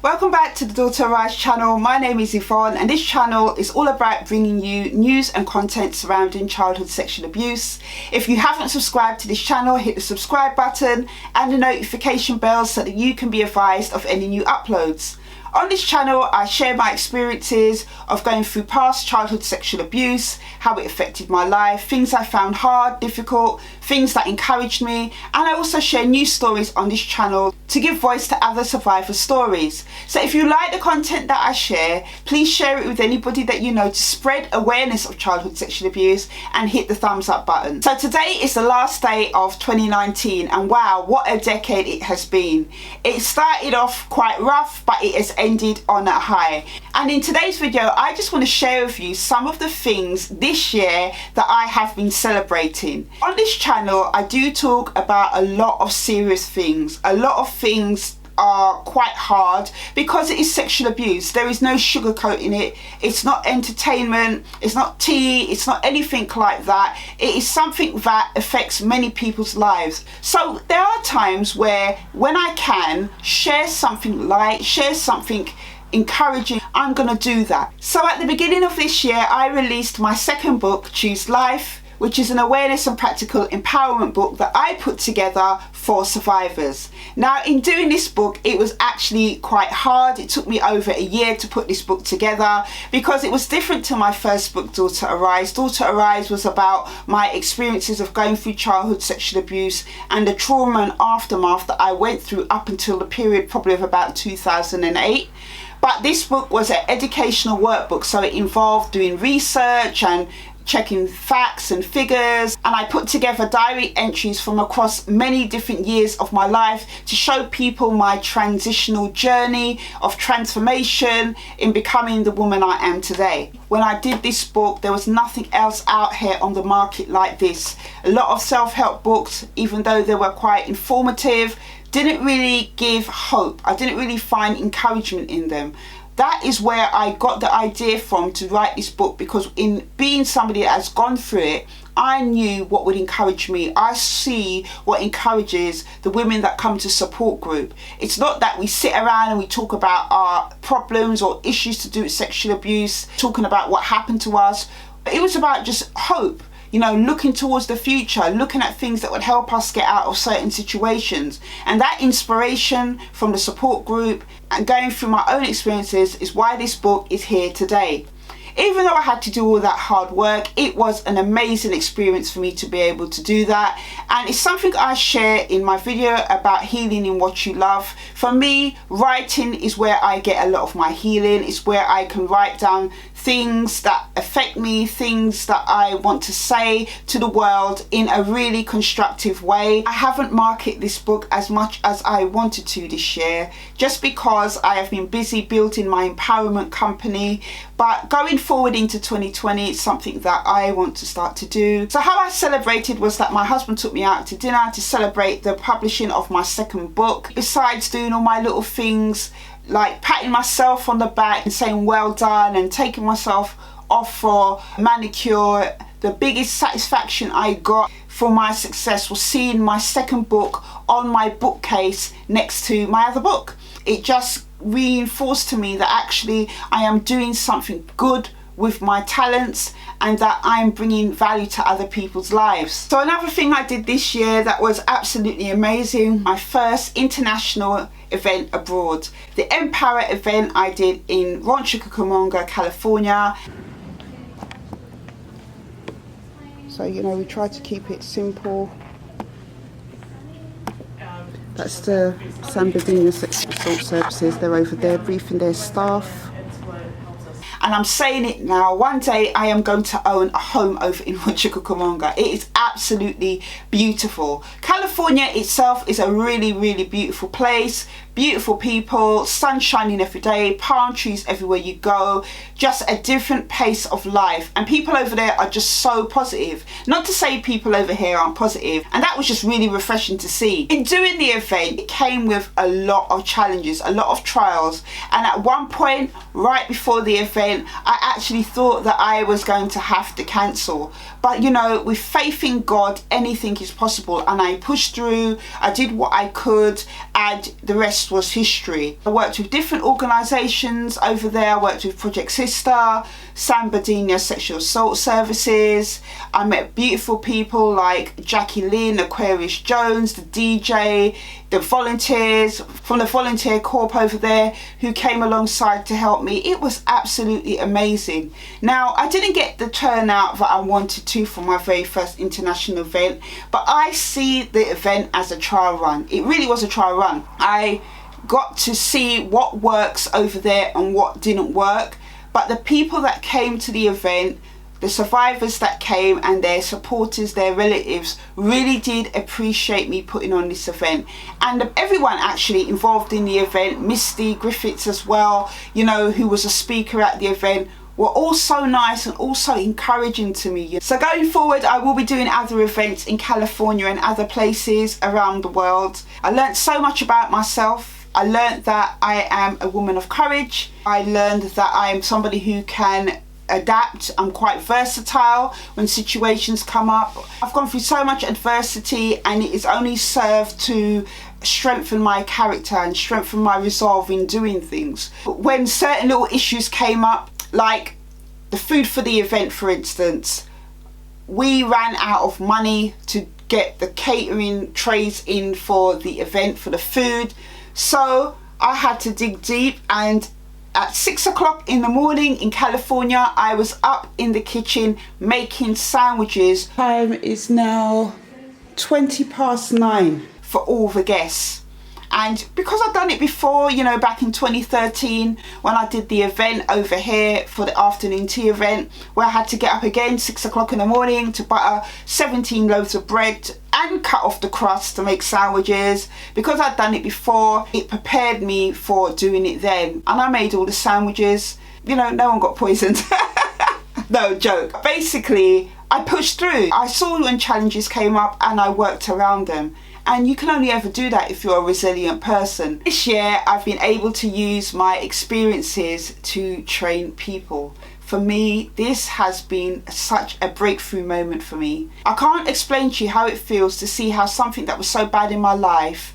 Welcome back to the Daughter Arise channel. My name is Yvonne and this channel is all about bringing you news and content surrounding childhood sexual abuse. If you haven't subscribed to this channel, hit the subscribe button and the notification bell so that you can be advised of any new uploads. On this channel, I share my experiences of going through past childhood sexual abuse, how it affected my life, things I found hard, difficult, things that encouraged me, and I also share news stories on this channel to give voice to other survivor stories. So if you like the content that I share, please share it with anybody that you know to spread awareness of childhood sexual abuse and hit the thumbs up button. So today is the last day of 2019 and wow, what a decade it has been. It started off quite rough, but it has ended on a high. And in today's video, I just want to share with you some of the things this year that I have been celebrating. On this channel, I do talk about a lot of serious things. A lot of things are quite hard because it is sexual abuse. There is no sugarcoating it. It's not entertainment, it's not tea, it's not anything like that. It is something that affects many people's lives. So there are times where when I can share something light, share something encouraging, I'm gonna do that. So at the beginning of this year, I released my second book, Choose Life, which is an awareness and practical empowerment book that I put together for survivors. Now, in doing this book, it was actually quite hard. It took me over a year to put this book together because it was different to my first book, Daughter Arise. Daughter Arise was about my experiences of going through childhood sexual abuse and the trauma and aftermath that I went through up until the period probably of about 2008. But this book was an educational workbook, so it involved doing research and checking facts and figures, and I put together diary entries from across many different years of my life to show people my transitional journey of transformation in becoming the woman I am today. When I did this book, there was nothing else out here on the market like this. A lot of self-help books, even though they were quite informative, didn't really give hope. I didn't really find encouragement in them. That is where I got the idea from to write this book, because in being somebody that has gone through it, I knew what would encourage me. I see what encourages the women that come to support group. It's not that we sit around and we talk about our problems or issues to do with sexual abuse, talking about what happened to us. It was about just hope. You know, looking towards the future, looking at things that would help us get out of certain situations. And that inspiration from the support group and going through my own experiences is why this book is here today. Even though I had to do all that hard work, it was an amazing experience for me to be able to do that. And it's something I share in my video about healing in what you love. For me, writing is where I get a lot of my healing. It's where I can write down things that affect me, things that I want to say to the world in a really constructive way. I haven't marketed this book as much as I wanted to this year, just because I have been busy building my empowerment company. But going forward into 2020, it's something that I want to start to do. So how I celebrated was that my husband took me out to dinner to celebrate the publishing of my second book. Besides doing all my little things, like patting myself on the back and saying well done and taking myself off for a manicure, the biggest satisfaction I got for my success was seeing my second book on my bookcase next to my other book. It just reinforced to me that actually I am doing something good with my talents and that I'm bringing value to other people's lives. So another thing I did this year that was absolutely amazing, my first international event abroad. The Empower event I did in Rancho Cucamonga, California. So, you know, we try to keep it simple. That's the San Bernardino Sexual Assault Services. They're over there briefing their staff. And I'm saying it now, one day I am going to own a home over in Rancho Cucamonga. It is absolutely beautiful. California itself is a really, really beautiful place. Beautiful people, sun shining every day, palm trees everywhere you go, just a different pace of life. And people over there are just so positive. Not to say people over here aren't positive, and that was just really refreshing to see. In doing the event, it came with a lot of challenges, a lot of trials, and at one point, right before the event, I actually thought that I was going to have to cancel. But you know, with faith in God, anything is possible, and I pushed through. I did what I could, and the rest rest was history. I worked with different organisations over there. I worked with Project Sister, San Bernardino Sexual Assault Services. I met beautiful people like Jackie Lynn, Aquarius Jones, the DJ, the volunteers from the volunteer corps over there who came alongside to help me. It was absolutely amazing. Now, I didn't get the turnout that I wanted to for my very first international event, but I see the event as a trial run. It really was a trial run. I got to see what works over there and what didn't work, but the people that came to the event, the survivors that came and their supporters, their relatives, really did appreciate me putting on this event. And everyone actually involved in the event, Misty Griffiths as well, you know, who was a speaker at the event, were all so nice and also encouraging to me. So going forward, I will be doing other events in California and other places around the world. I learned so much about myself. I learned that I am a woman of courage. I learned that I am somebody who can adapt. I'm quite versatile when situations come up. I've gone through so much adversity, and it has only served to strengthen my character and strengthen my resolve in doing things. When certain little issues came up, like the food for the event, for instance, we ran out of money to get the catering trays in for the event, for the food. So I had to dig deep, and at 6 o'clock in the morning in California, I was up in the kitchen making sandwiches. Time is now 9:20 for all the guests. And because I've done it before, you know, back in 2013 when I did the event over here for the afternoon tea event, where I had to get up again 6 o'clock in the morning to butter 17 loaves of bread and cut off the crust to make sandwiches. Because I'd done it before, it prepared me for doing it then. And I made all the sandwiches. You know, no one got poisoned. No, joke. Basically, I pushed through. I saw when challenges came up and I worked around them. And you can only ever do that if you're a resilient person. This year, I've been able to use my experiences to train people. For me, this has been such a breakthrough moment for me. I can't explain to you how it feels to see how something that was so bad in my life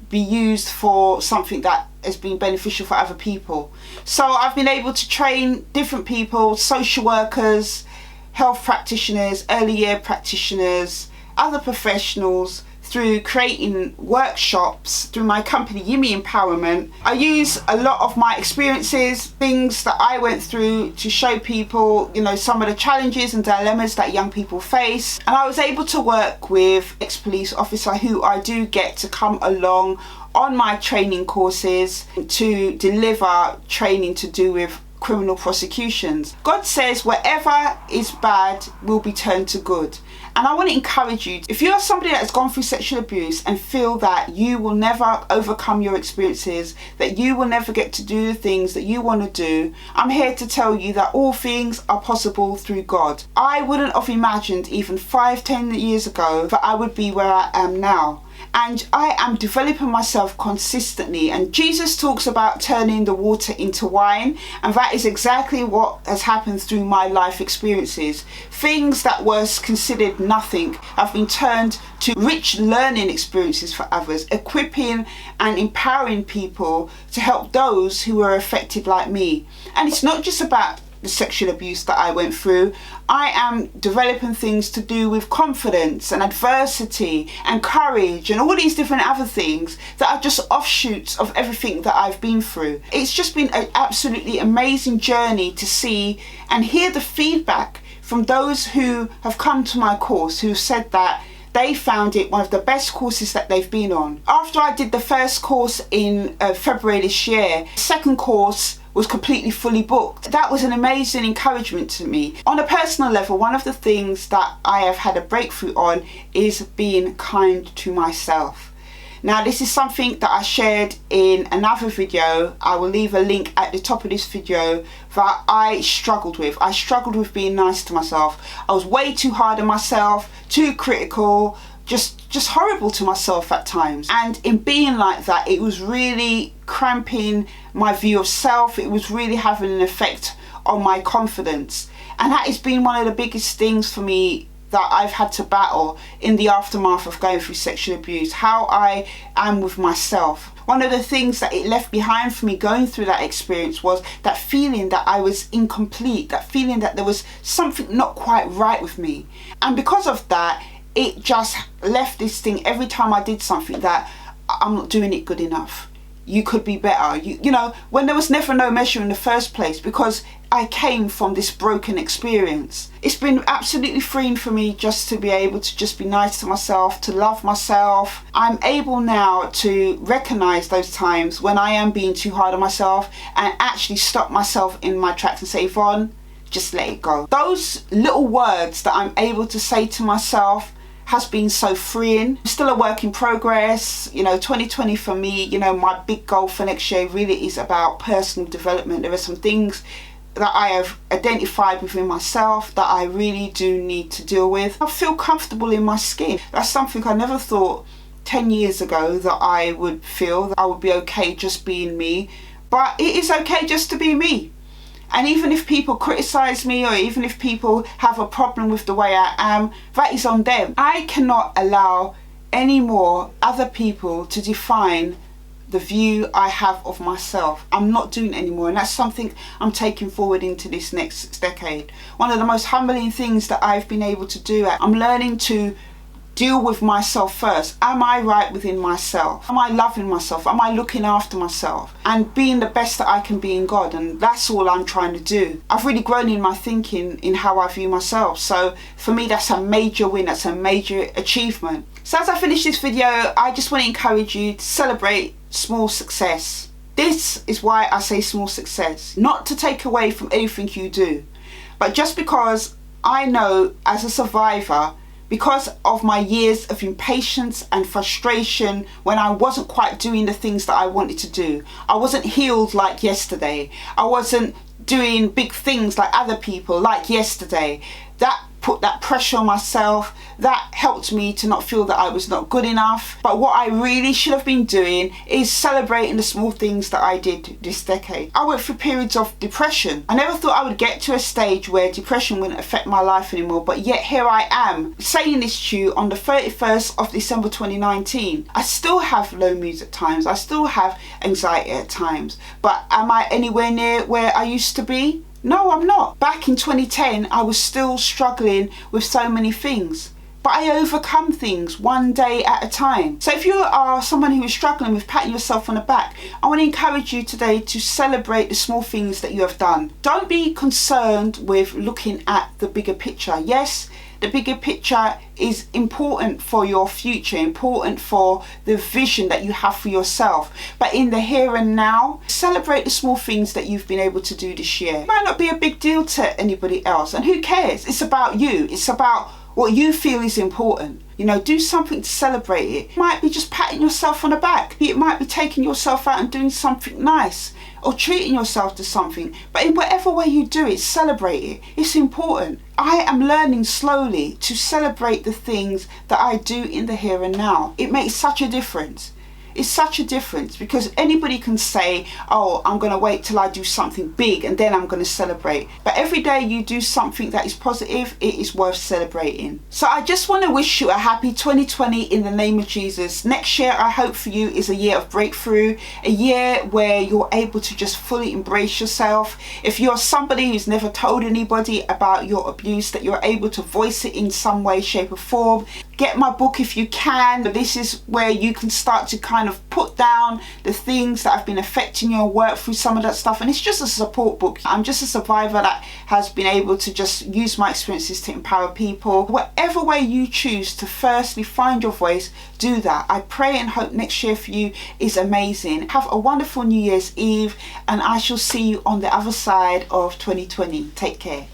be used for something that has been beneficial for other people. So I've been able to train different people, social workers, health practitioners, early year practitioners, other professionals, through creating workshops through my company Yimmy Empowerment. I use a lot of my experiences, things that I went through, to show people, you know, some of the challenges and dilemmas that young people face. And I was able to work with ex-police officer who I do get to come along on my training courses to deliver training to do with criminal prosecutions. God says whatever is bad will be turned to good. And I want to encourage you, if you're somebody that has gone through sexual abuse and feel that you will never overcome your experiences, that you will never get to do the things that you want to do, I'm here to tell you that all things are possible through God. I wouldn't have imagined even 5-10 years ago that I would be where I am now. And I am developing myself consistently. And Jesus talks about turning the water into wine. And that is exactly what has happened through my life experiences. Things that were considered nothing have been turned to rich learning experiences for others, equipping and empowering people to help those who were affected like me. And it's not just about the sexual abuse that I went through. I am developing things to do with confidence and adversity and courage and all these different other things that are just offshoots of everything that I've been through. It's just been an absolutely amazing journey to see and hear the feedback from those who have come to my course, who said that they found it one of the best courses that they've been on. After I did the first course in February this year, the second course was completely fully booked. That was an amazing encouragement to me. On a personal level, one of the things that I have had a breakthrough on is being kind to myself. Now, this is something that I shared in another video. I will leave a link at the top of this video that I struggled with. I struggled with being nice to myself. I was way too hard on myself, too critical, just horrible to myself at times. And in being like that, it was really cramping my view of self. It was really having an effect on my confidence. And that has been one of the biggest things for me that I've had to battle in the aftermath of going through sexual abuse, how I am with myself. One of the things that it left behind for me going through that experience was that feeling that I was incomplete, that feeling that there was something not quite right with me. And because of that, it just left this thing every time I did something that I'm not doing it good enough. You could be better. You know, when there was never no measure in the first place, because I came from this broken experience. It's been absolutely freeing for me just to be able to just be nice to myself, to love myself. I'm able now to recognize those times when I am being too hard on myself and actually stop myself in my tracks and say, Yvonne, just let it go. Those little words that I'm able to say to myself has been so freeing. Still a work in progress. You know, 2020 for me, you know, my big goal for next year really is about personal development. There are some things that I have identified within myself that I really do need to deal with. I feel comfortable in my skin. That's something I never thought 10 years ago that I would feel, that I would be okay just being me. But it is okay just to be me. And even if people criticize me, or even if people have a problem with the way I am, that is on them. I cannot allow any more other people to define the view I have of myself. I'm not doing it anymore, and that's something I'm taking forward into this next decade. One of the most humbling things that I've been able to do, I'm learning to deal with myself first. Am I right within myself? Am I loving myself? Am I looking after myself? And being the best that I can be in God. And that's all I'm trying to do. I've really grown in my thinking in how I view myself. So for me, that's a major win. That's a major achievement. So as I finish this video, I just want to encourage you to celebrate small success. This is why I say small success. Not to take away from anything you do, but just because I know as a survivor, because of my years of impatience and frustration when I wasn't quite doing the things that I wanted to do. I wasn't healed like yesterday. I wasn't doing big things like other people like yesterday. That put that pressure on myself. That helped me to not feel that I was not good enough. But what I really should have been doing is celebrating the small things that I did this decade. I went through periods of depression. I never thought I would get to a stage where depression wouldn't affect my life anymore, but yet here I am saying this to you on the 31st of December 2019. I still have low moods at times. I still have anxiety at times. But am I anywhere near where I used to be? No, I'm not. Back in 2010, I was still struggling with so many things. But I overcome things one day at a time. So if you are someone who is struggling with patting yourself on the back, I want to encourage you today to celebrate the small things that you have done. Don't be concerned with looking at the bigger picture. Yes, the bigger picture is important for your future, important for the vision that you have for yourself. But in the here and now, celebrate the small things that you've been able to do this year. It might not be a big deal to anybody else, and who cares? It's about you. It's about what you feel is important. You know, do something to celebrate it. It might be just patting yourself on the back. It might be taking yourself out and doing something nice, or treating yourself to something. But in whatever way you do it, celebrate it. It's important. I am learning slowly to celebrate the things that I do in the here and now. It makes such a difference. It's such a difference, because anybody can say, oh, I'm going to wait till I do something big and then I'm going to celebrate. But every day you do something that is positive, it is worth celebrating. So I just want to wish you a happy 2020 in the name of Jesus. Next year, I hope for you, is a year of breakthrough, a year where you're able to just fully embrace yourself. If you're somebody who's never told anybody about your abuse, that you're able to voice it in some way, shape or form. Get my book if you can. This is where you can start to kind of put down the things that have been affecting your work through some of that stuff. And it's just a support book. I'm just a survivor that has been able to just use my experiences to empower people. Whatever way you choose to firstly find your voice, do that. I pray and hope next year for you is amazing. Have a wonderful New Year's Eve, and I shall see you on the other side of 2020. Take care.